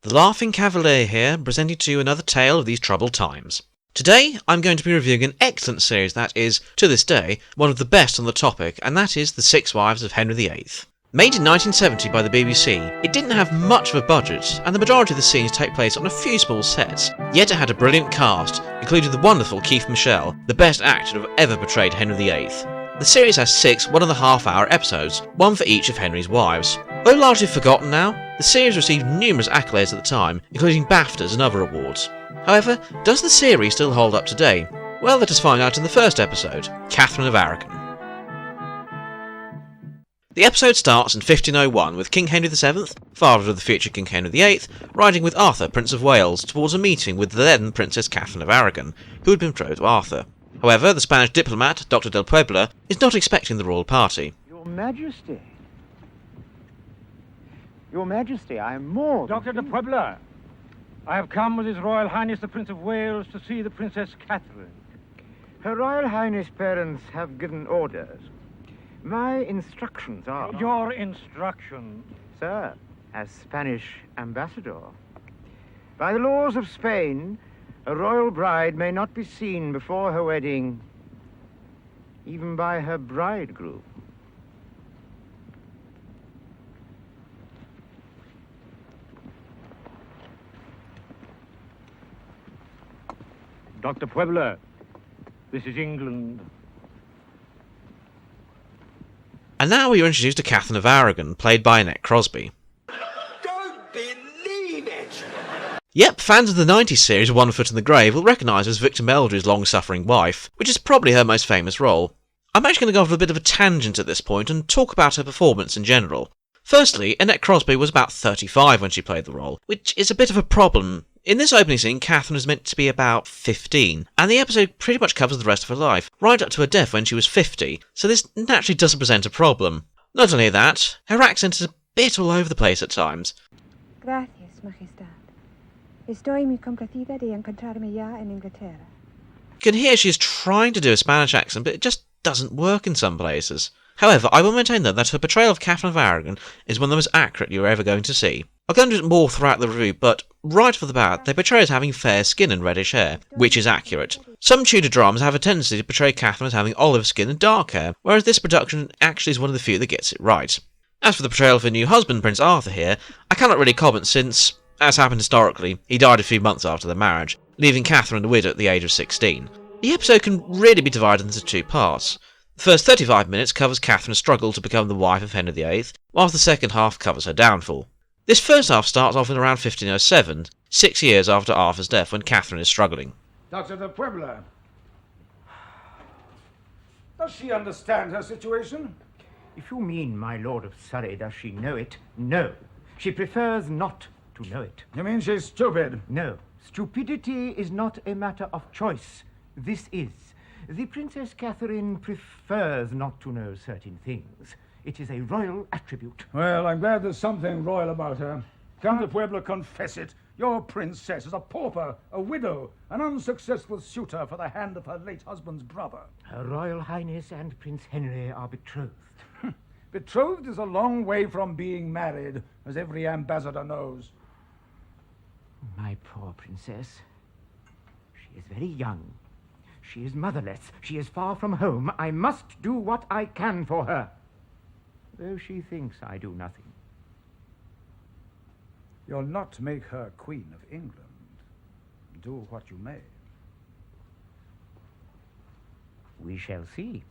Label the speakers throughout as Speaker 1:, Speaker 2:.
Speaker 1: The Laughing Cavalier here, presenting to you another tale of these troubled times. Today, I'm going to be reviewing an excellent series that is, to this day, one of the best on the topic, and that is The Six Wives of Henry VIII. Made in 1970 by the BBC, it didn't have much of a budget, and the majority of the scenes take place on a few small sets, yet it had a brilliant cast, including the wonderful Keith Michelle, the best actor to have ever portrayed Henry VIII. The series has 6 1.5-hour episodes, one for each of Henry's wives. Though largely forgotten now, the series received numerous accolades at the time, including BAFTAs and other awards. However, does the series still hold up today? Well, let us find out in the first episode, Catherine of Aragon. The episode starts in 1501 with King Henry VII, father of the future King Henry VIII, riding with Arthur, Prince of Wales, towards a meeting with the then Princess Catherine of Aragon, who had been betrothed to Arthur. However, the Spanish diplomat, Dr. del Pueblo, is not expecting the royal party.
Speaker 2: Your Majesty, I am more...
Speaker 3: Dr. del Pueblo, I have come with His Royal Highness the Prince of Wales to see the Princess Catherine.
Speaker 2: Her Royal Highness parents have given orders. My instructions are...
Speaker 3: Your instructions?
Speaker 2: Sir, as Spanish ambassador. By the laws of Spain, a royal bride may not be seen before her wedding, even by her bridegroom.
Speaker 3: Dr. Pueblo, this is England.
Speaker 1: And now we are introduced to Catherine of Aragon, played by Annette Crosby.
Speaker 4: Don't believe it!
Speaker 1: Yep, fans of the 90s series One Foot in the Grave will recognise her as Victor Meldrew's long-suffering wife, which is probably her most famous role. I'm actually going to go off a bit of a tangent at this point and talk about her performance in general. Firstly, Annette Crosby was about 35 when she played the role, which is a bit of a problem. In this opening scene, Catherine is meant to be about 15, and the episode pretty much covers the rest of her life, right up to her death when she was 50, so this naturally doesn't present a problem. Not only that, her accent is a bit all over the place at times.
Speaker 5: Gracias, Majestad. Estoy muy complacida de encontrarme ya en Inglaterra.
Speaker 1: You can hear she is trying to do a Spanish accent, but it just doesn't work in some places. However, I will maintain though that her portrayal of Catherine of Aragon is one of the most accurate you're ever going to see. I'll go into it more throughout the review, but right off the bat, they portray her as having fair skin and reddish hair, which is accurate. Some Tudor dramas have a tendency to portray Catherine as having olive skin and dark hair, whereas this production actually is one of the few that gets it right. As for the portrayal of her new husband, Prince Arthur here, I cannot really comment since, as happened historically, he died a few months after the marriage, leaving Catherine a widow at the age of 16. The episode can really be divided into 2 parts. The first 35 minutes covers Catherine's struggle to become the wife of Henry VIII, whilst the second half covers her downfall. This first half starts off in around 1507, 6 years after Arthur's death, when Catherine is struggling.
Speaker 6: Dr. del Pueblo, does she understand her situation?
Speaker 2: If you mean, my Lord of Surrey, does she know it? No. She prefers not to know it.
Speaker 6: You mean she's stupid?
Speaker 2: No. Stupidity is not a matter of choice. This is. The Princess Catherine prefers not to know certain things. It is a royal attribute.
Speaker 6: Well, I'm glad there's something royal about her. Come to Pueblo, confess it. Your princess is a pauper, a widow, an unsuccessful suitor for the hand of her late husband's brother.
Speaker 2: Her Royal Highness and Prince Henry are betrothed.
Speaker 6: Betrothed is a long way from being married, as every ambassador knows.
Speaker 2: My poor princess. She is very young. She is motherless. She is far from home. I must do what I can for her, though she thinks I do nothing.
Speaker 6: You'll not make her Queen of England. Do what you may.
Speaker 2: We shall see.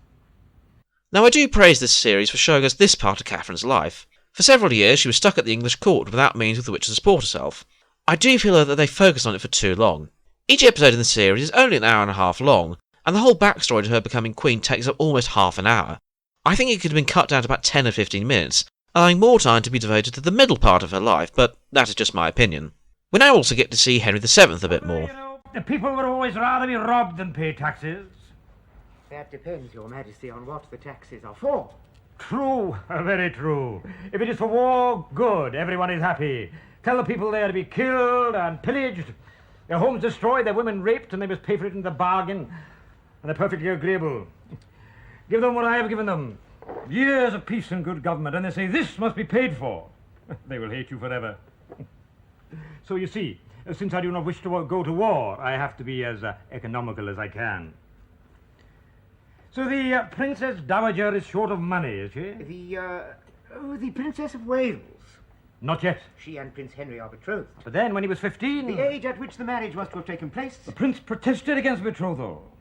Speaker 1: Now I do praise this series for showing us this part of Catherine's life. For several years she was stuck at the English court without means with which to support herself. I do feel that they focused on it for too long. Each episode in the series is only an hour and a half long, and the whole backstory to her becoming queen takes up almost half an hour. I think it could have been cut down to about 10 or 15 minutes, allowing more time to be devoted to the middle part of her life, but that is just my opinion. We now also get to see Henry VII a bit more.
Speaker 3: You know, the people would always rather be robbed than pay taxes.
Speaker 2: That depends, Your Majesty, on what the taxes are for.
Speaker 3: True, very true. If it is for war, good, everyone is happy. Tell the people they are to be killed and pillaged, their homes destroyed, their women raped, and they must pay for it in the bargain, and they're perfectly agreeable. Give them what I have given them. Years of peace and good government, and they say this must be paid for. They will hate you forever. So you see, since I do not wish to go to war, I have to be as economical as I can. So the Princess Dowager is short of money, is she?
Speaker 2: The Princess of Wales.
Speaker 3: Not yet.
Speaker 2: She and Prince Henry are betrothed.
Speaker 3: But then, when he was 15...
Speaker 2: The age at which the marriage was to have taken place.
Speaker 3: The prince protested against betrothal.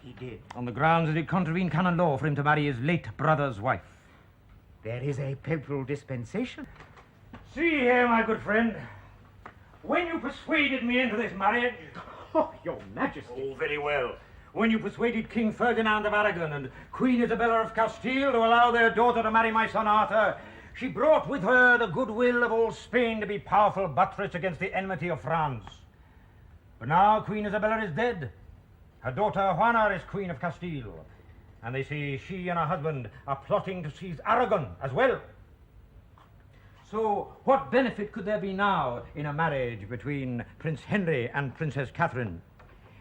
Speaker 2: He did.
Speaker 3: On the grounds that it contravened canon law for him to marry his late brother's wife.
Speaker 2: There is a papal dispensation.
Speaker 3: See here, my good friend. When you persuaded me into this marriage...
Speaker 2: Oh, your Majesty.
Speaker 3: Oh, very well. When you persuaded King Ferdinand of Aragon and Queen Isabella of Castille to allow their daughter to marry my son Arthur, she brought with her the goodwill of all Spain to be powerful buttress against the enmity of France. But now Queen Isabella is dead. Her daughter Joanna is Queen of Castille. And they say she and her husband are plotting to seize Aragon as well. So what benefit could there be now in a marriage between Prince Henry and Princess Catherine?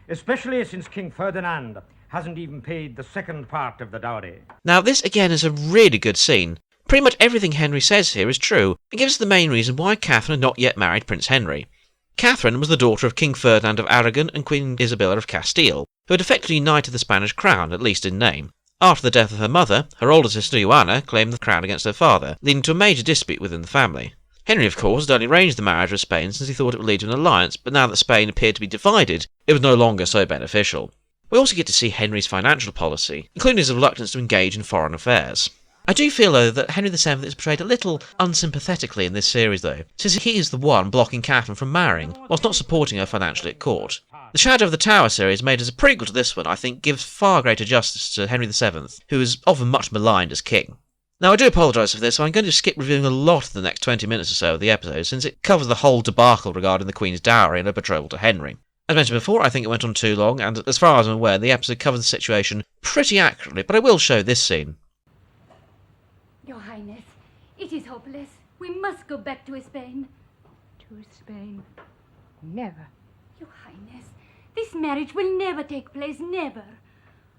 Speaker 3: Especially since King Ferdinand hasn't even paid the second part of the dowry.
Speaker 1: Now, this again is a really good scene. Pretty much everything Henry says here is true, and gives us the main reason why Catherine had not yet married Prince Henry. Catherine was the daughter of King Ferdinand of Aragon and Queen Isabella of Castile, who had effectively united the Spanish crown, at least in name. After the death of her mother, her older sister Joanna claimed the crown against her father, leading to a major dispute within the family. Henry, of course, had only arranged the marriage with Spain since he thought it would lead to an alliance, but now that Spain appeared to be divided, it was no longer so beneficial. We also get to see Henry's financial policy, including his reluctance to engage in foreign affairs. I do feel, though, that Henry VII is portrayed a little unsympathetically in this series, though, since he is the one blocking Catherine from marrying, whilst not supporting her financially at court. The Shadow of the Tower series, made as a prequel to this one, I think gives far greater justice to Henry VII, who is often much maligned as king. Now, I do apologise for this, so I'm going to skip reviewing a lot of the next 20 minutes or so of the episode, since it covers the whole debacle regarding the Queen's dowry and her betrothal to Henry. As mentioned before, I think it went on too long, and as far as I'm aware, the episode covers the situation pretty accurately, but I will show this scene.
Speaker 7: Your Highness, it is hopeless. We must go back to Spain.
Speaker 5: To Spain? Never.
Speaker 7: Your Highness, this marriage will never take place, never.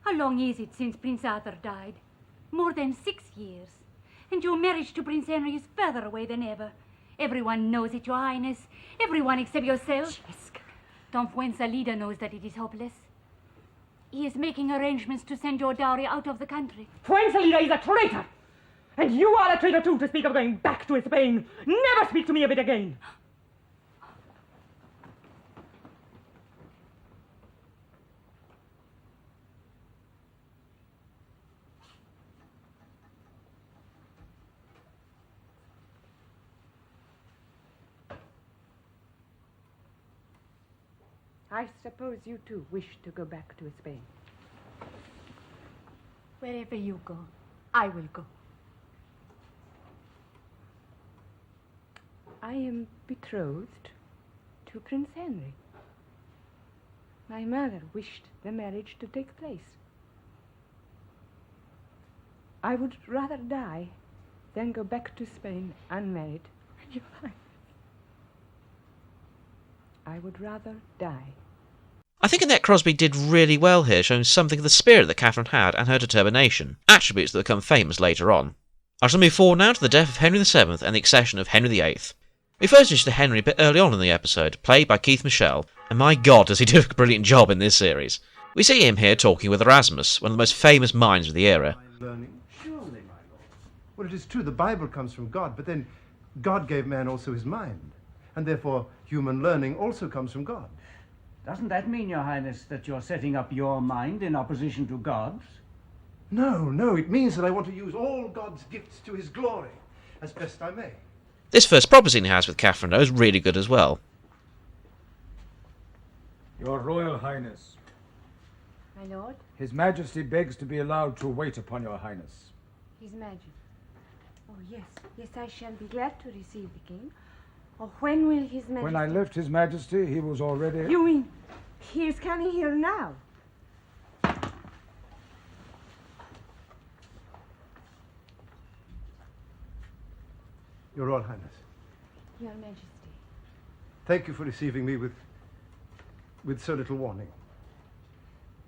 Speaker 7: How long is it since Prince Arthur died? More than 6 years. And your marriage to Prince Henry is further away than ever. Everyone knows it, Your Highness. Everyone except yourself.
Speaker 5: Jessica.
Speaker 7: Don Fuensalida knows that it is hopeless. He is making arrangements to send your dowry out of the country.
Speaker 8: Fuensalida is a traitor! And you are a traitor too, to speak of going back to Spain. Never speak to me of it again.
Speaker 5: I suppose you too wish to go back to Spain.
Speaker 7: Wherever you go, I will go.
Speaker 5: I am betrothed to Prince Henry. My mother wished the marriage to take place. I would rather die than go back to Spain unmarried. I would rather die.
Speaker 1: I think Annette Crosby did really well here, showing something of the spirit that Catherine had and her determination, attributes that become famous later on. I shall move forward now to the death of Henry VII and the accession of Henry VIII. We first introduced to Henry a bit early on in the episode, played by Keith Michelle, and my god does he do a brilliant job in this series. We see him here talking with Erasmus, one of the most famous minds of the era.
Speaker 9: Learning. Surely, my lord. Well, it is true the Bible comes from God, but then God gave man also his mind, and therefore human learning also comes from God.
Speaker 10: Doesn't that mean, Your Highness, that you're setting up your mind in opposition to God's?
Speaker 9: No, it means that I want to use all God's gifts to his glory, as best I may.
Speaker 1: This first proper scene he has with Catherine, though, is really good as well.
Speaker 6: Your Royal Highness.
Speaker 5: My lord?
Speaker 6: His Majesty begs to be allowed to wait upon Your Highness.
Speaker 5: His Majesty. Oh, yes, I shall be glad to receive the king. Oh, when will His Majesty...
Speaker 6: When I left His Majesty, he was already...
Speaker 5: You mean he is coming here now?
Speaker 9: Your Royal Highness.
Speaker 5: Your Majesty.
Speaker 9: Thank you for receiving me with so little warning.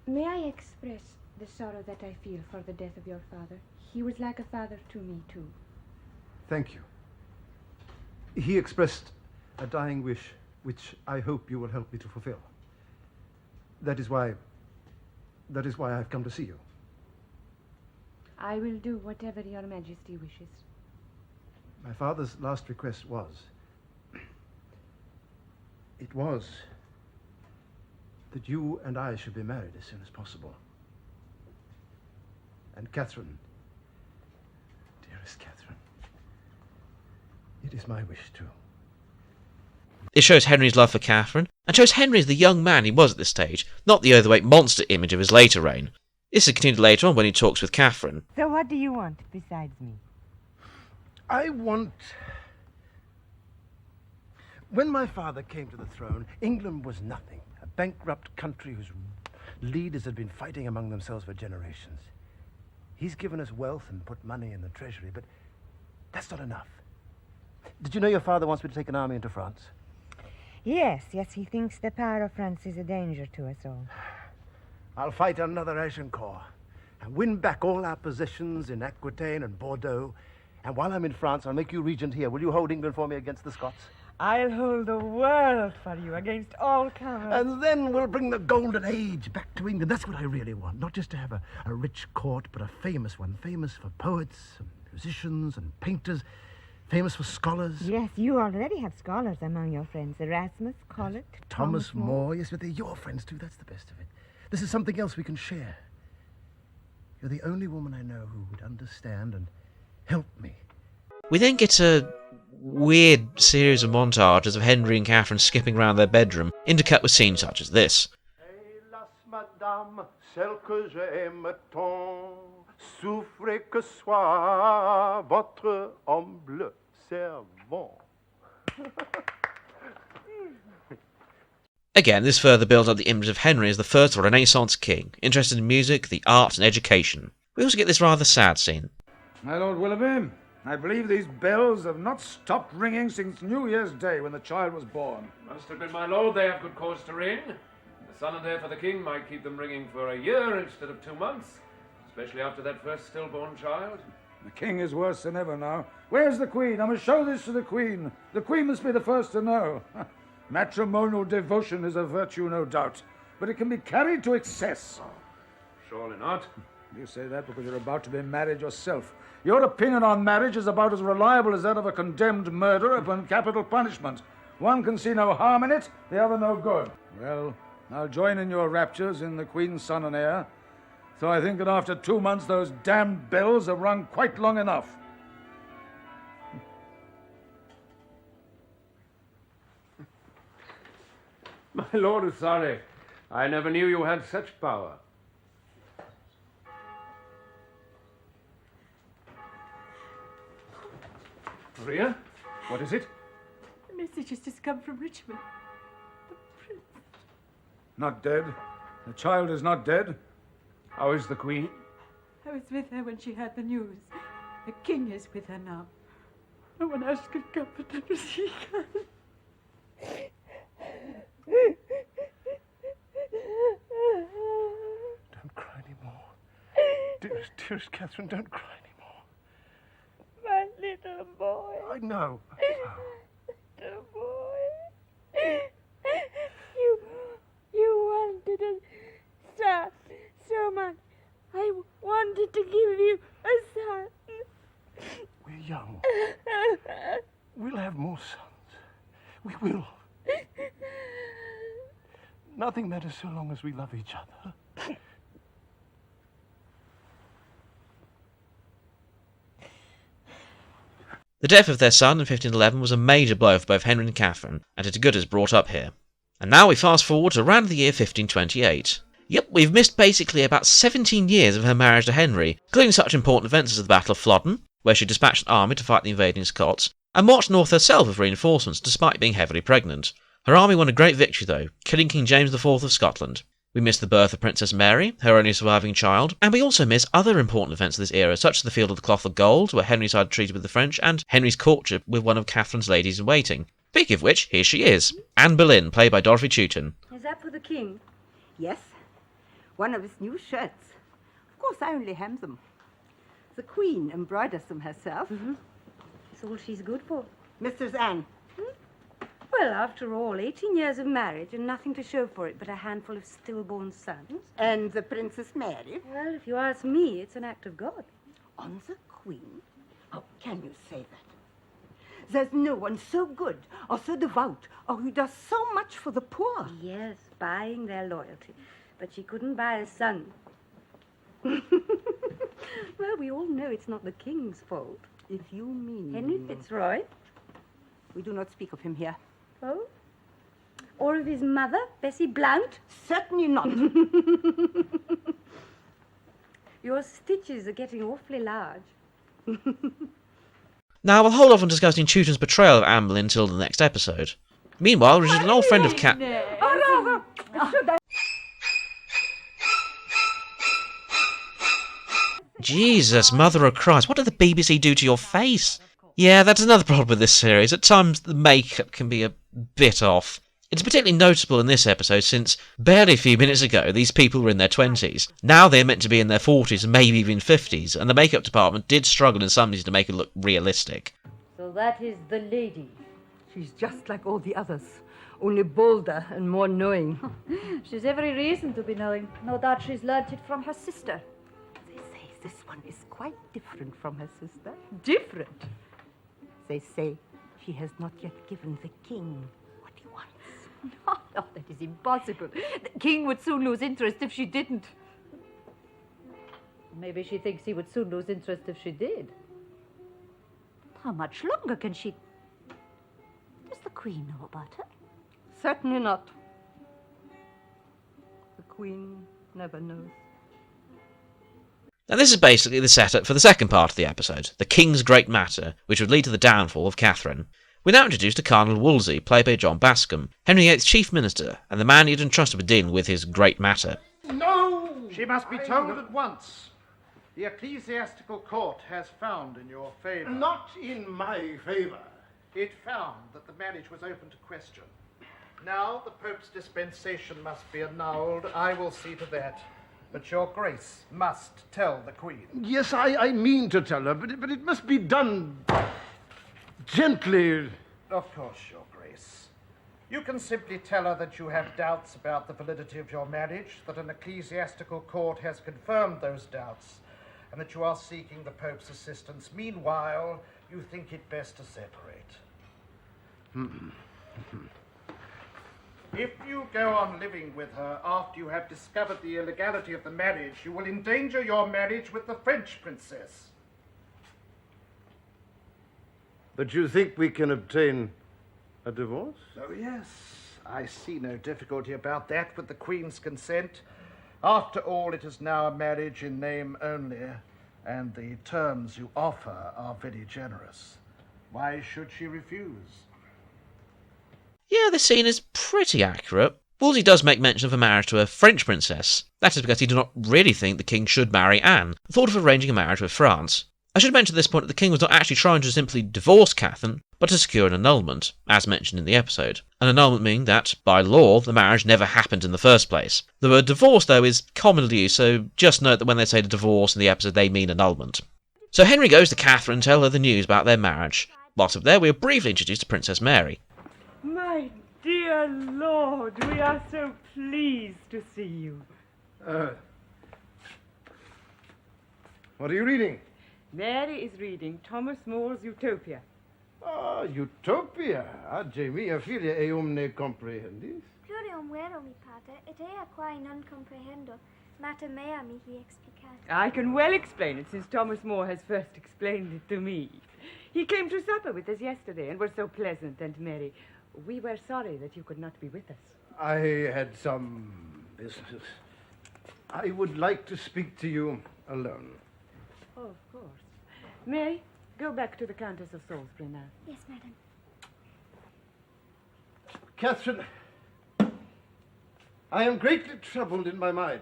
Speaker 5: May I express the sorrow that I feel for the death of your father? He was like a father to me, too.
Speaker 9: Thank you. He expressed a dying wish which I hope you will help me to fulfill. That is why I've come to see you.
Speaker 5: I will do whatever your majesty wishes.
Speaker 9: My father's last request was that you and I should be married as soon as possible. And Catherine, dearest Catherine, it is my wish too.
Speaker 1: It shows Henry's love for Catherine, and shows Henry as the young man he was at this stage, not the overweight monster image of his later reign. This is continued later on when he talks with Catherine.
Speaker 11: So what do you want besides me?
Speaker 9: I want... When my father came to the throne, England was nothing. A bankrupt country whose leaders had been fighting among themselves for generations. He's given us wealth and put money in the treasury, but that's not enough. Did you know your father wants me to take an army into France?
Speaker 11: Yes, he thinks the power of France is a danger to us all.
Speaker 9: I'll fight another Agincourt and win back all our possessions in Aquitaine and Bordeaux. And while I'm in France, I'll make you regent here. Will you hold England for me against the Scots?
Speaker 11: I'll hold the world for you against all comers.
Speaker 9: And then we'll bring the golden age back to England. That's what I really want. Not just to have a rich court, but a famous one. Famous for poets and musicians and painters. Famous for scholars.
Speaker 11: Yes, you already have scholars among your friends. Erasmus, Colet,
Speaker 9: Thomas More. Yes, but they're your friends too. That's the best of it. This is something else we can share. You're the only woman I know who would understand and help me.
Speaker 1: We then get a weird series of montages of Henry and Catherine skipping around their bedroom, intercut with scenes such as this.
Speaker 9: Hélas, madame, celle que j'aime tant, souffrez que soit votre humble servant.
Speaker 1: Again, this further builds up the image of Henry as the first Renaissance king, interested in music, the arts and education. We also get this rather sad scene.
Speaker 6: My Lord Willoughby, I believe these bells have not stopped ringing since New Year's Day when the child was born.
Speaker 12: Must have been, my lord. They have good cause to ring. The son and heir for the king might keep them ringing for a year instead of 2 months, especially after that first stillborn child.
Speaker 6: The king is worse than ever now. Where's the queen? I must show this to the queen. The queen must be the first to know. Matrimonial devotion is a virtue, no doubt, but it can be carried to excess.
Speaker 12: Oh, surely not.
Speaker 6: You say that because you're about to be married yourself. Your opinion on marriage is about as reliable as that of a condemned murderer upon capital punishment. One can see no harm in it, the other no good. Well, I'll join in your raptures in the queen's son and heir, so I think that after 2 months those damned bells have rung quite long enough.
Speaker 12: My lord is sorry. I never knew you had such power. Maria, what is it?
Speaker 13: A message has just come from Richmond. The prince.
Speaker 6: Not dead. The child is not dead.
Speaker 12: How is the queen?
Speaker 13: I was with her when she heard the news. The king is with her now. No one else can comfort her as she can.
Speaker 9: Don't cry anymore. Dearest Catherine, don't cry anymore.
Speaker 11: My little boy.
Speaker 9: I know.
Speaker 11: Little boy. You wanted a son so much. I wanted to give you a son.
Speaker 9: We're young. We'll have more sons. We will. Nothing matters so long as we love each other.
Speaker 1: The death of their son in 1511 was a major blow for both Henry and Catherine, and it's good as brought up here. And now we fast forward to around the year 1528. Yep, we've missed basically about 17 years of her marriage to Henry, including such important events as the Battle of Flodden, where she dispatched an army to fight the invading Scots, and marched north herself with reinforcements despite being heavily pregnant. Her army won a great victory though, killing King James IV of Scotland. We miss the birth of Princess Mary, her only surviving child, and we also miss other important events of this era, such as the Field of the Cloth of Gold, where Henry signed a treaty with the French, and Henry's courtship with one of Catherine's ladies-in-waiting. Speaking of which, here she is, Anne Boleyn, played by Dorothy Chewton.
Speaker 14: Is that for the king? Yes. One of his new shirts. Of course, I only hem them. The queen embroiders them herself.
Speaker 11: That's all she's good for.
Speaker 14: Mistress Anne,
Speaker 5: Well, after all, 18 years of marriage and nothing to show for it but a handful of stillborn sons.
Speaker 14: And the Princess Mary?
Speaker 5: Well, if you ask me, it's an act of God.
Speaker 14: On the Queen? How can you say that? There's no one so good or so devout or who does so much for the poor.
Speaker 5: Yes, buying their loyalty. But she couldn't buy a son. Well, we all know it's not the king's fault.
Speaker 14: If you mean...
Speaker 5: Henry Fitzroy?
Speaker 14: We do not speak of him here.
Speaker 5: Oh? Or of his mother, Bessie Blount?
Speaker 14: Certainly not.
Speaker 5: Your stitches are getting awfully large.
Speaker 1: Now, we'll hold off on discussing Teuton's betrayal of Anne Boleyn until the next episode. Meanwhile, Richard, an old friend of Cat... Jesus, Mother of Christ, what did the BBC do to your face? Yeah, that's another problem with this series. At times, the makeup can be a bit off. It's particularly notable in this episode since barely a few minutes ago these people were in their 20s. Now they're meant to be in their 40s and maybe even 50s, and the makeup department did struggle in some ways to make it look realistic.
Speaker 15: So that is the lady.
Speaker 14: She's just like all the others, only bolder and more knowing.
Speaker 15: She's every reason to be knowing. No doubt she's learnt it from her sister.
Speaker 14: They say this one is quite different from her sister.
Speaker 15: Different?
Speaker 14: They say she has not yet given the king what he wants.
Speaker 15: No, that is impossible. The king would soon lose interest if she didn't. Maybe she thinks he would soon lose interest if she did. How much longer can she... Does the Queen know about her?
Speaker 14: Certainly not. The Queen never knows.
Speaker 1: Now this is basically the setup for the second part of the episode, the King's Great Matter, which would lead to the downfall of Catherine. We're now introduced to Cardinal Wolsey, played by John Bascom, Henry VIII's chief minister, and the man he'd entrusted with dealing with his great matter.
Speaker 16: No! She must be told at once. The ecclesiastical court has found in your favour.
Speaker 9: Not in my favour.
Speaker 16: It found that the marriage was open to question. Now the Pope's dispensation must be annulled. I will see to that. But your Grace must tell the Queen.
Speaker 9: Yes, I mean to tell her, but it must be done gently.
Speaker 16: Of course, your Grace. You can simply tell her that you have doubts about the validity of your marriage, that an ecclesiastical court has confirmed those doubts, and that you are seeking the Pope's assistance. Meanwhile, you think it best to separate. If you go on living with her after you have discovered the illegality of the marriage, you will endanger your marriage with the French princess.
Speaker 9: But you think we can obtain a divorce?
Speaker 16: Oh, yes. I see no difficulty about that with the Queen's consent. After all, it is now a marriage in name only, and the terms you offer are very generous. Why should she refuse?
Speaker 1: Yeah, this scene is pretty accurate. Wolsey does make mention of a marriage to a French princess. That is because he did not really think the king should marry Anne, and thought of arranging a marriage with France. I should mention at this point that the king was not actually trying to simply divorce Catherine, but to secure an annulment, as mentioned in the episode. An annulment meaning that, by law, the marriage never happened in the first place. The word divorce, though, is commonly used, so just note that when they say divorce in the episode, they mean annulment. So Henry goes to Catherine and tells her the news about their marriage. Whilst up there, we are briefly introduced to Princess Mary.
Speaker 8: My dear Lord, we are so pleased to see you.
Speaker 9: What are you reading?
Speaker 8: Mary is reading Thomas More's Utopia.
Speaker 9: Ah, Utopia. Mia filia e omne comprehendis.
Speaker 17: Plurium vero, mi pater, et ea quae non comprehendo, mater mea mihi explicat.
Speaker 8: I can well explain it, since Thomas More has first explained it to me. He came to supper with us yesterday and was so pleasant and merry. We were sorry that you could not be with us.
Speaker 9: I had some business. I would like to speak to you alone.
Speaker 8: Oh, of course. Mary, go back to the Countess of Salisbury now.
Speaker 17: Yes, madam.
Speaker 9: Catherine, I am greatly troubled in my mind.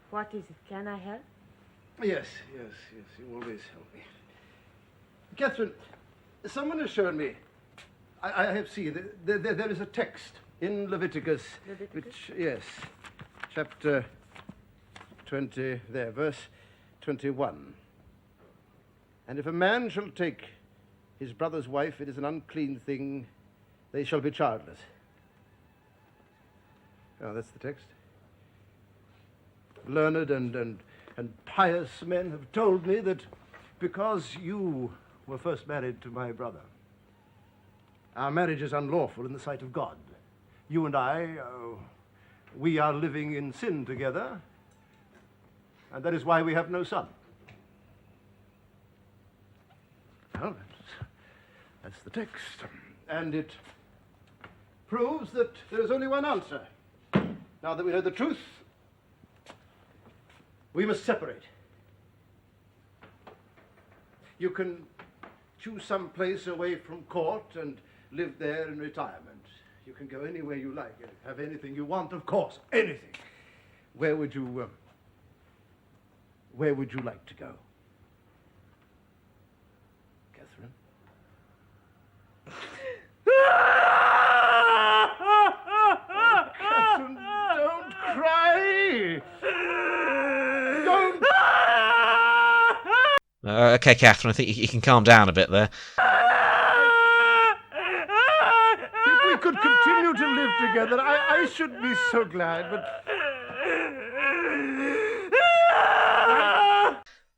Speaker 8: What is it? Can I help?
Speaker 9: Yes, you always help me. Catherine, someone has shown me, I have seen, there is a text in Leviticus, which, yes, chapter 20, there, verse 21. And if a man shall take his brother's wife, it is an unclean thing, they shall be childless. Oh, that's the text. Learned and pious men have told me that because you were first married to my brother, our marriage is unlawful in the sight of God. You and I, we are living in sin together, and that is why we have no son. Well, that's the text. And it proves that there is only one answer. Now that we know the truth, we must separate. You can choose some place away from court and live there in retirement. You can go anywhere you like and have anything you want, of course, anything. Where would you like to go? Catherine? Catherine, don't cry! Don't!
Speaker 1: Okay, Catherine, I think you can calm down a bit there.
Speaker 9: If we could continue to live together, I should be so glad, but...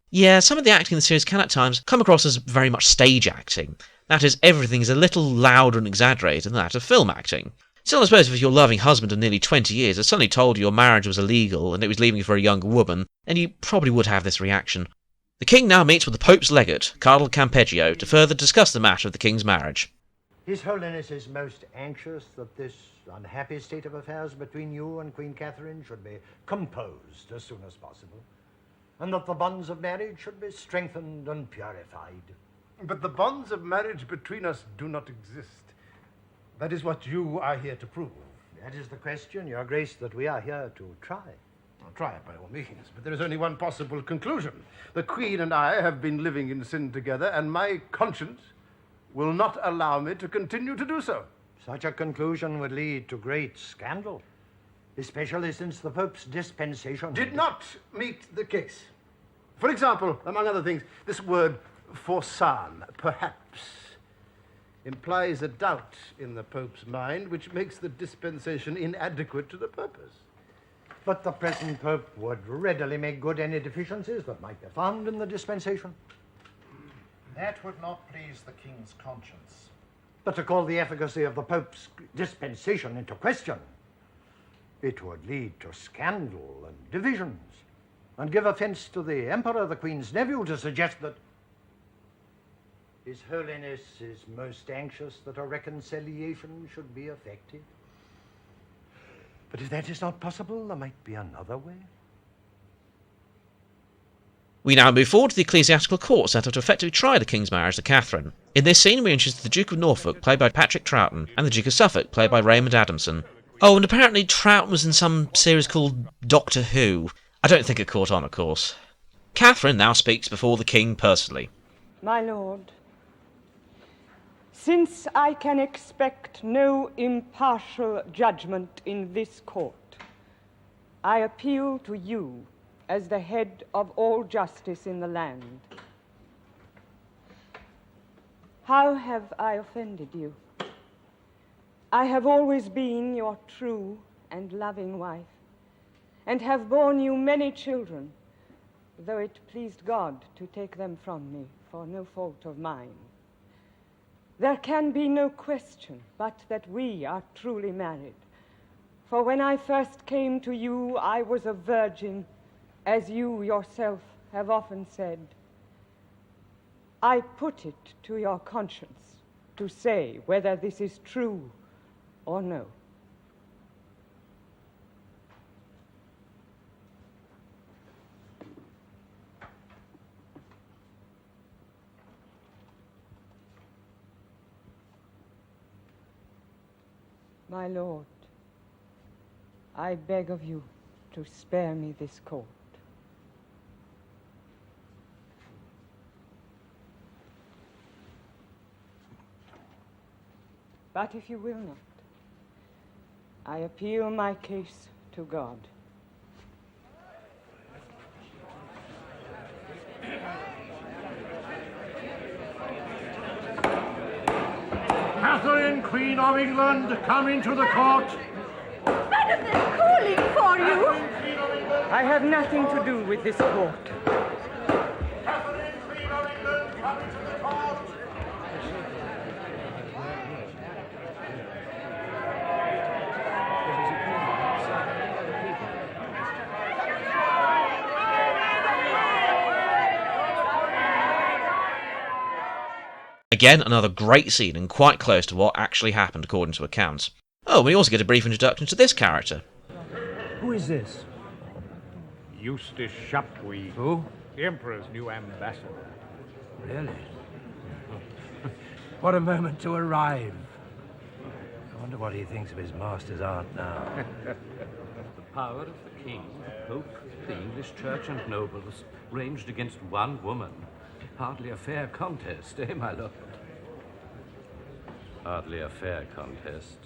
Speaker 1: Yeah, some of the acting in the series can at times come across as very much stage acting. That is, everything is a little louder and exaggerated than that of film acting. Still, I suppose if your loving husband of nearly 20 years had suddenly told you your marriage was illegal and it was leaving you for a younger woman, then you probably would have this reaction. The king now meets with the Pope's legate, Cardinal Campeggio, to further discuss the matter of the king's marriage.
Speaker 18: His Holiness is most anxious that this unhappy state of affairs between you and Queen Catherine should be composed as soon as possible, and that the bonds of marriage should be strengthened and purified.
Speaker 9: But the bonds of marriage between us do not exist. That is what you are here to prove.
Speaker 18: That is the question, Your Grace, that we are here to try.
Speaker 9: I'll try it by all means, but there is only one possible conclusion. The Queen and I have been living in sin together, and my conscience will not allow me to continue to do so.
Speaker 18: Such a conclusion would lead to great scandal, especially since the Pope's dispensation
Speaker 9: did not meet the case. For example, among other things, this word forsan, perhaps, implies a doubt in the Pope's mind, which makes the dispensation inadequate to the purpose.
Speaker 18: But the present Pope would readily make good any deficiencies that might be found in the dispensation.
Speaker 16: That would not please the king's conscience.
Speaker 18: But to call the efficacy of the Pope's dispensation into question, it would lead to scandal and divisions, and give offense to the Emperor, the Queen's nephew, to suggest that His Holiness is most anxious that a reconciliation should be effected. But if that is not possible, there might be another way.
Speaker 1: We now move forward to the ecclesiastical court set up to effectively try the king's marriage to Catherine. In this scene, we introduce the Duke of Norfolk, played by Patrick Troughton, and the Duke of Suffolk, played by Raymond Adamson. Oh, and apparently Troughton was in some series called Doctor Who. I don't think it caught on, of course. Catherine now speaks before the king personally.
Speaker 19: My lord, since I can expect no impartial judgment in this court, I appeal to you as the head of all justice in the land. How have I offended you? I have always been your true and loving wife, and have borne you many children, though it pleased God to take them from me for no fault of mine. There can be no question but that we are truly married, for when I first came to you, I was a virgin, as you yourself have often said. I put it to your conscience to say whether this is true or no. My lord, I beg of you to spare me this court. But if you will not, I appeal my case to God.
Speaker 18: Catherine, Queen of England, come into the court.
Speaker 11: Madam, they're calling for you.
Speaker 19: I have nothing to do with this court.
Speaker 18: Catherine, Queen of England, come into the court.
Speaker 1: Again, another great scene and quite close to what actually happened according to accounts. Oh, we also get a brief introduction to this character.
Speaker 10: Who is this?
Speaker 3: Eustace Chapuis. Who? The Emperor's new ambassador.
Speaker 9: Really? What a moment to arrive. I wonder what he thinks of his master's art now.
Speaker 20: The power of the king, the pope, the English church and nobles ranged against one woman. Hardly a fair contest, eh, my lord? Hardly a fair contest.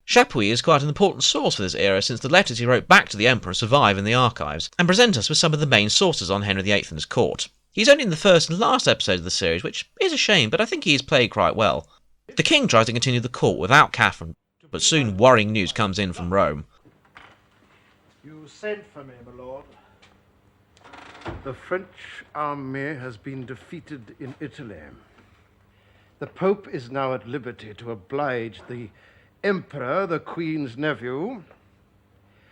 Speaker 1: Chapuis is quite an important source for this era since the letters he wrote back to the Emperor survive in the archives and present us with some of the main sources on Henry VIII and his court. He's only in the first and last episode of the series, which is a shame, but I think he is played quite well. The king tries to continue the court without Catherine, but soon worrying news comes in from Rome.
Speaker 18: You sent for me, my lord.
Speaker 9: The French army has been defeated in Italy. The Pope is now at liberty to oblige the Emperor, the Queen's nephew.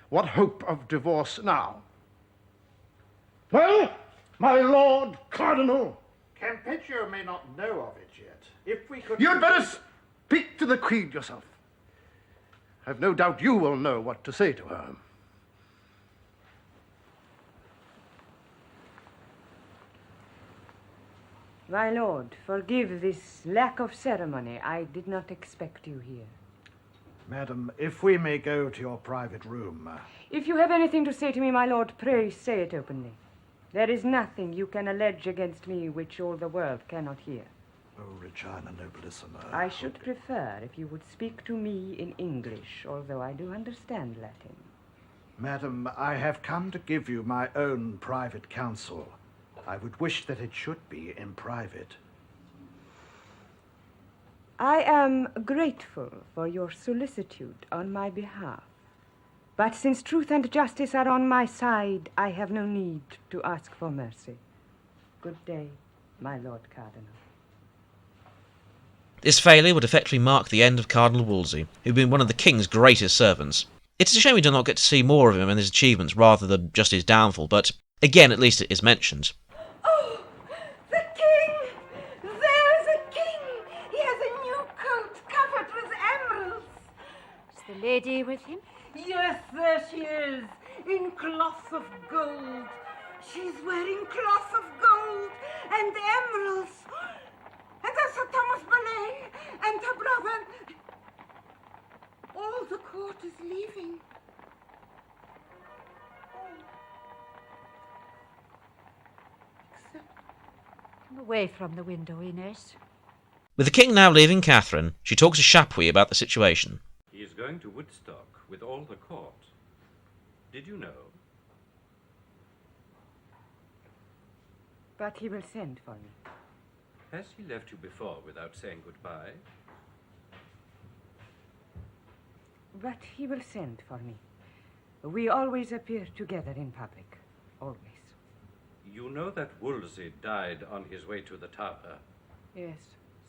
Speaker 9: What hope of divorce now?
Speaker 18: Well, my lord Cardinal, Campeggio may not know of it yet. If we could...
Speaker 9: You'd better speak to the Queen yourself. I've no doubt you will know what to say to her.
Speaker 19: My lord, forgive this lack of ceremony. I did not expect you here.
Speaker 18: Madam, if we may go to your private room...
Speaker 19: If you have anything to say to me, my lord, pray say it openly. There is nothing you can allege against me which all the world cannot hear.
Speaker 18: Oh, Regina Nobilissima.
Speaker 19: I should prefer if you would speak to me in English, although I do understand Latin.
Speaker 18: Madam, I have come to give you my own private counsel. I would wish that it should be in private.
Speaker 19: I am grateful for your solicitude on my behalf. But since truth and justice are on my side, I have no need to ask for mercy. Good day, my Lord Cardinal.
Speaker 1: This failure would effectively mark the end of Cardinal Wolsey, who'd been one of the king's greatest servants. It's a shame we do not get to see more of him and his achievements rather than just his downfall, but again, at least it is mentioned.
Speaker 11: Oh, the king! There's a king! He has a new coat covered with emeralds.
Speaker 15: Is the lady with him?
Speaker 11: Yes, there she is, in cloth of gold. She's wearing cloth of gold and emeralds. And there's Sir Thomas Boleyn and her brother. All the court is leaving.
Speaker 15: Come away from the window, Inez.
Speaker 1: With the king now leaving Catherine, she talks to Chapuis about the situation.
Speaker 20: He is going to Woodstock with all the court. Did you know?
Speaker 19: But he will send for me.
Speaker 20: Has he left you before without saying goodbye?
Speaker 19: But he will send for me. We always appear together in public. Always.
Speaker 20: You know that Wolsey died on his way to the Tower.
Speaker 19: Yes,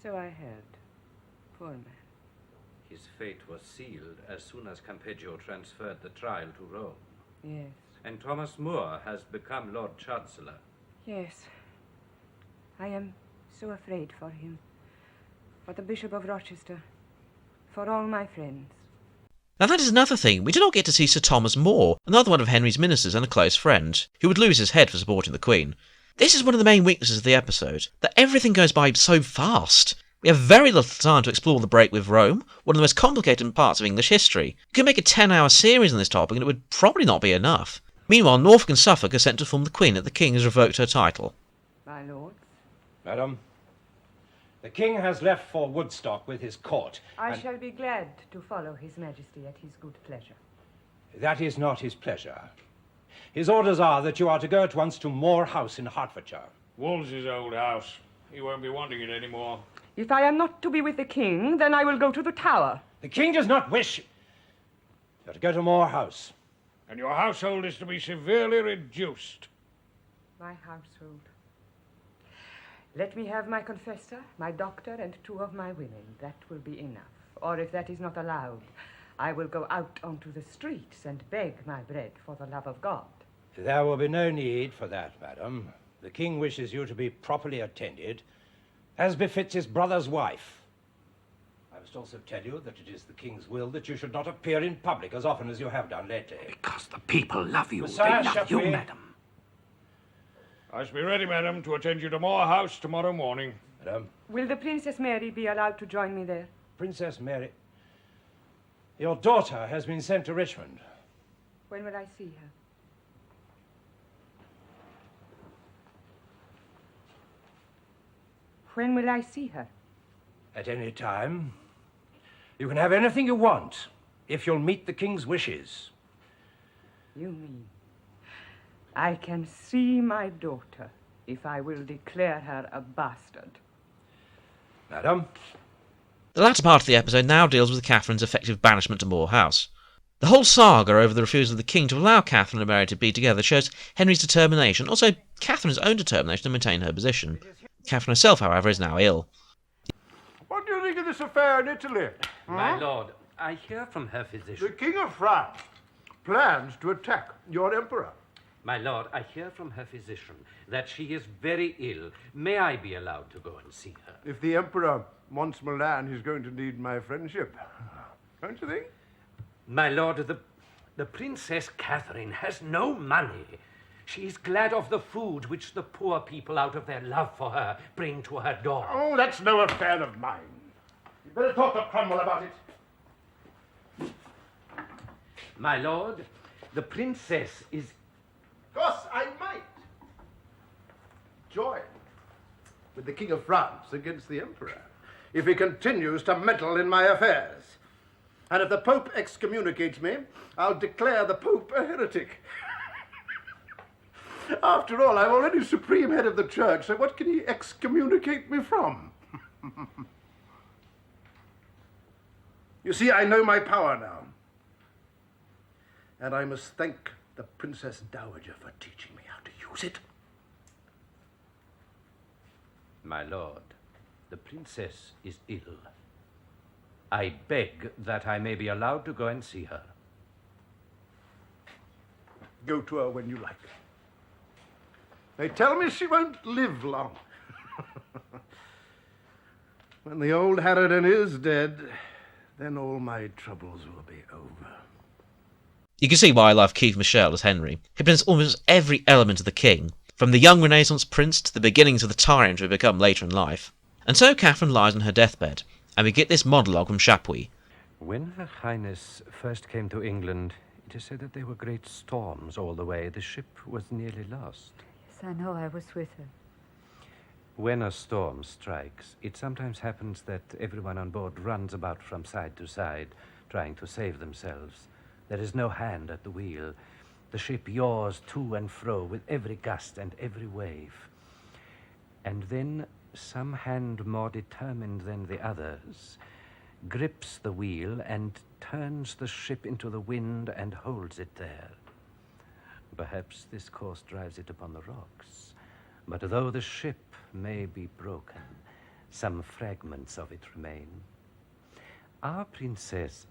Speaker 19: so I heard. Poor man.
Speaker 20: His fate was sealed as soon as Campeggio transferred the trial to Rome.
Speaker 19: Yes.
Speaker 20: And Thomas More has become Lord Chancellor.
Speaker 19: Yes. I am so afraid for him. For the Bishop of Rochester. For all my friends.
Speaker 1: Now that is another thing, we do not get to see Sir Thomas More, another one of Henry's ministers and a close friend, who would lose his head for supporting the Queen. This is one of the main weaknesses of the episode, that everything goes by so fast. We have very little time to explore the break with Rome, one of the most complicated parts of English history. You could make a 10-hour series on this topic and it would probably not be enough. Meanwhile, Norfolk and Suffolk are sent to form the Queen and the King has revoked her title.
Speaker 19: My lord?
Speaker 21: Madam, the King has left for Woodstock with his court.
Speaker 19: I shall be glad to follow His Majesty at his good pleasure.
Speaker 21: That is not his pleasure. His orders are that you are to go at once to Moor House in Hertfordshire.
Speaker 3: Wolsey's old house. He won't be wanting it anymore.
Speaker 19: If I am not to be with the king, then I will go to the Tower.
Speaker 21: The king does not wish... You're to go to Moor House.
Speaker 6: And your household is to be severely reduced.
Speaker 19: My household. Let me have my confessor, my doctor, and 2 of my women. That will be enough. Or if that is not allowed, I will go out onto the streets and beg my bread for the love of God.
Speaker 21: There will be no need for that, madam. The king wishes you to be properly attended, as befits his brother's wife. I must also tell you that it is the king's will that you should not appear in public as often as you have done lately.
Speaker 4: Because the people love you.
Speaker 21: Messiah,
Speaker 4: they love you, madam.
Speaker 6: I shall be ready, madam, to attend you to Moor House tomorrow morning.
Speaker 21: Madam?
Speaker 19: Will the Princess Mary be allowed to join me there?
Speaker 21: Princess Mary, your daughter has been sent to Richmond.
Speaker 19: When will I see her? When will I see her?
Speaker 21: At any time. You can have anything you want, if you'll meet the king's wishes.
Speaker 19: You mean I can see my daughter if I will declare her a bastard.
Speaker 21: Madam?
Speaker 1: The latter part of the episode now deals with Catherine's effective banishment to Moor House. The whole saga over the refusal of the king to allow Catherine and Mary to be together shows Henry's determination, also Catherine's own determination to maintain her position. Catherine herself, however, is now ill.
Speaker 9: What do you think of this affair in Italy?
Speaker 20: My lord, I hear from her physician.
Speaker 9: The King of France plans to attack your emperor.
Speaker 20: My lord, I hear from her physician that she is very ill. May I be allowed to go and see her?
Speaker 9: If the emperor wants Milan, he's going to need my friendship. Don't you think?
Speaker 20: My lord, the Princess Catherine has no money. She is glad of the food which the poor people, out of their love for her, bring to her door.
Speaker 9: Oh, that's no affair of mine. You'd better talk to Cromwell about it.
Speaker 20: My lord, the princess is...
Speaker 9: Of course, I might join with the King of France against the Emperor if he continues to meddle in my affairs. And if the Pope excommunicates me, I'll declare the Pope a heretic. After all, I'm already supreme head of the church, so what can he excommunicate me from? You see, I know my power now. And I must thank the Princess Dowager for teaching me how to use it.
Speaker 20: My lord, the princess is ill. I beg that I may be allowed to go and see her.
Speaker 9: Go to her when you like. They tell me she won't live long. When the old harridan is dead, then all my troubles will be over.
Speaker 1: You can see why I love Keith Michelle as Henry. He presents almost every element of the king, from the young Renaissance prince to the beginnings of the tyrant we become later in life. And so Catherine lies on her deathbed, and we get this monologue from Chapuis.
Speaker 20: When Her Highness first came to England, it is said that there were great storms all the way. The ship was nearly lost.
Speaker 15: Yes, I know. I was with her.
Speaker 20: When a storm strikes, it sometimes happens that everyone on board runs about from side to side, trying to save themselves. There is no hand at the wheel. The ship yaws to and fro with every gust and every wave. And then some hand more determined than the others grips the wheel and turns the ship into the wind and holds it there. Perhaps this course drives it upon the rocks, but though the ship may be broken, some fragments of it remain. Our princess,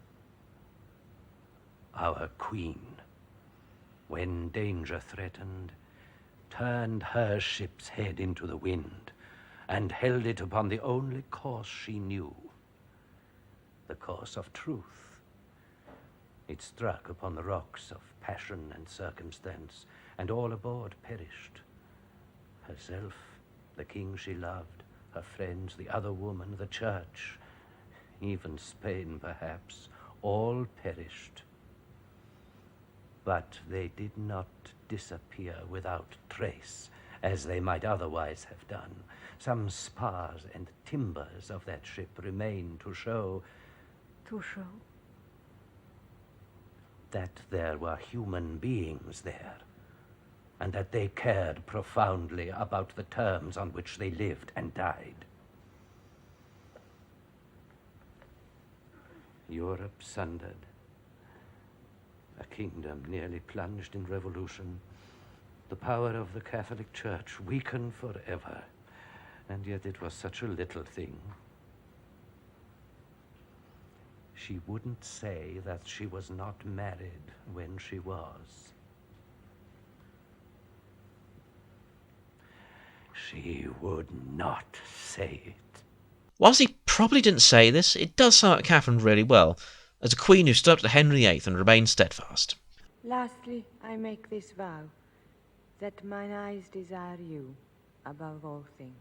Speaker 20: our queen, when danger threatened, turned her ship's head into the wind and held it upon the only course she knew, the course of truth. It struck upon the rocks of passion and circumstance, and all aboard perished. Herself, the king she loved, her friends, the other woman, the church, even Spain, perhaps, all perished. But they did not disappear without trace, as they might otherwise have done. Some spars and timbers of that ship remain to show...
Speaker 15: To show?
Speaker 20: That there were human beings there, and that they cared profoundly about the terms on which they lived and died. Europe sundered. A kingdom nearly plunged in revolution. The power of the Catholic Church weakened forever. And yet it was such a little thing. She wouldn't say that she was not married when she was. She would not say it.
Speaker 1: Whilst he probably didn't say this, it does sum up Catherine really well, as a queen who stood up to Henry VIII and remained steadfast.
Speaker 5: Lastly, I make this vow, that mine eyes desire you above all things.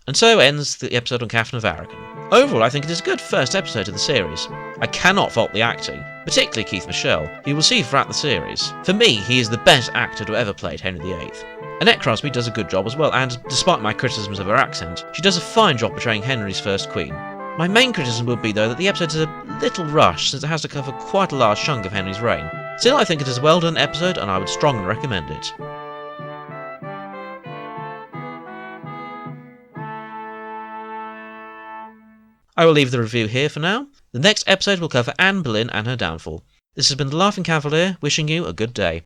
Speaker 1: And so ends the episode on Catherine of Aragon. Overall, I think it is a good first episode of the series. I cannot fault the acting, particularly Keith Michelle, who you will see throughout the series. For me, he is the best actor to ever played Henry VIII. Annette Crosby does a good job as well, and despite my criticisms of her accent, she does a fine job portraying Henry's first queen. My main criticism would be, though, that the episode is a little rushed, since it has to cover quite a large chunk of Henry's reign. Still, I think it is a well done episode, and I would strongly recommend it. I will leave the review here for now. The next episode will cover Anne Boleyn and her downfall. This has been the Laughing Cavalier, wishing you a good day.